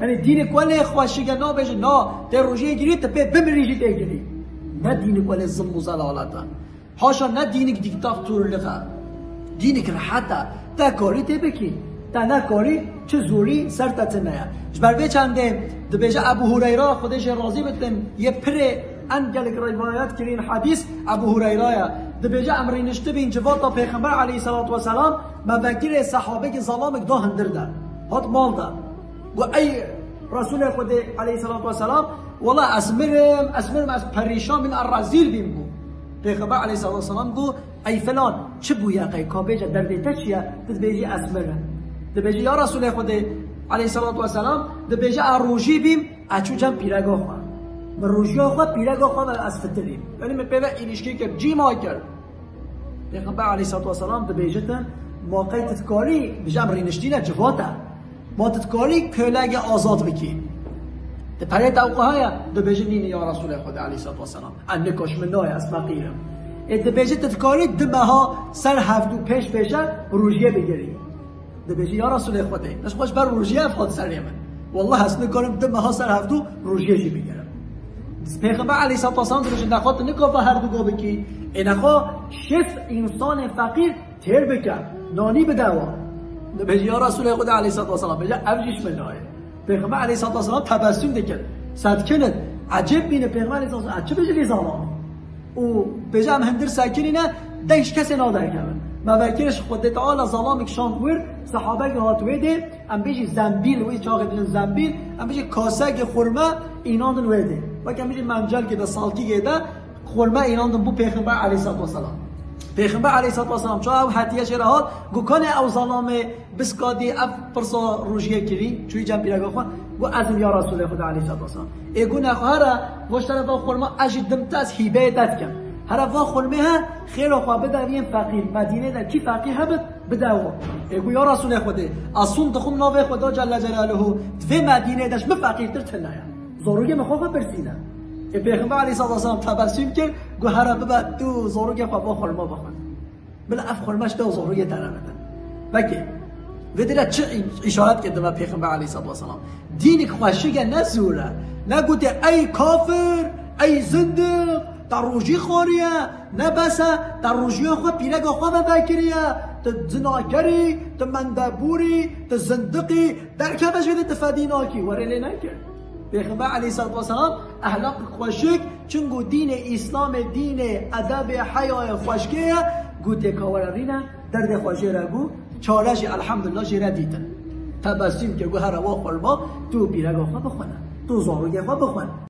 یعنی دین کل خوشیگه نا بشه نا در روژه گیری تپه بمریجی تگیری نه دین کل ظلم و زلالتا حاشا نه دینک دیکتاتور لغا دینک راحتا تا کاری تبکی تا نکاری چه زوری سر تتنیا جبر به چنده دبیجه ابو هریره خودش راضی بتن یه پره انجلک روایت کرین حدیث ابو هریره دبیجه امری نشته بین جواب پیغمبر علیه الصلاه و السلام مبکر صحابه که ظلامک دو هندر ده هات مال ده و ای رسول خود علیه الصلاه و السلام والله اسمرم از پریشان من الرزیل بیم بو پیغمبر علیه الصلاه و السلام گو ای فلان چه بویا قی کابیجه درد چیه دبیجه اسمره دبیجه یا رسول خود علیه الصلاه و السلام دبیجه روجی بیم اچو جم پیرگاه خو من روجی خو پیرگاه خو از فتریم یعنی من پیو ایلشکی که جی ما کرد پیغمبر علیه الصلاه و السلام دبیجه تا موقع تذکاری بجام رینشتینه جواتا ما تذکاری کلاگ آزاد بکی پریت اوقاها دبیجه نین یا رسول خود علیه الصلاه و السلام انکش من نای از فقیرم دبیجه تذکاری دمها سر هفتو پیشه روجیه بگیری دبیجه یا رسول خود نش خوش بر روجیه افخاد سر من والله حسن کارم دمها سر هفتو روجیه جی بگیرم پیغمبر علیه الصلاه و السلام درش نخواد نکاف هر دو گو بکی اینخوا شف انسان فقیر تیر بکن نانی بدوا بجی یا رسول خدا علیه الصلاه و السلام بجی افجیش منای پیغمبر علیه الصلاه و السلام تبسم دکرد صد کند عجب بینه پیغمبر علیه الصلاه و السلام چه بجی زمان او بجی هم هندر ساکنینه دنش کسی نادر کرد مبکرش خود تعالی ظلامک شان ورد صحابه که هات ویده ام بجی زنبیل وی چاقه بجی زنبیل ام بجی کاسه که خورما ایناندن ویده و که بجی منجل که ده سالکی که ده خورما ایناندن بو پیغمبر علیه الصلاه و السلام پیغمبر علیه الصلاه و السلام چه او حتیه شرحال گو کنه او ظلام بسکادی اف پرسا روجیه کری چوی جنب پیرگاه خون گو ازم یا رسول خدا علیه الصلاه و السلام ایگو نخواره وشتر با خورما اجی دمت از هیبه داد کن هر وا خورمه ها خیر و خواب بداریم فقیر مدینه در کی فقیر هبت بداو ایگو یا رسول خدا اصون دخون ناو خدا جل جلاله دو مدینه داش مفقیرتر تنایا ضروری مخوفه برسیدن پیغمبر علیه الصلاه و السلام تبسم کرد گو هر ببد تو زوروگ خواب خورما بخون بلا اف خورماش تو زوروگ ترامدن وکی ودیره چه اشارت کرده به پیغمبر علیه الصلاه و السلام دین خوشیگه نزوره نگوده ای کافر ای زندق در روجی خوریه نه بسه در روجی خو پیرگاه خو بکریه تو زناکری تو مندبوری تو زندقی در که بجوید تفدیناکی وره نکرد پیغمبر علیه الصلاه و السلام اخلاق خوشک چون دین اسلام دین ادب حیا خوشگه گوته کاورینه درد خوشی را گو چالش الحمدلله جره دیدن تبسم که گو هر وا خورما تو پیرگاه خو بخونه تو زاروگ خو بخونه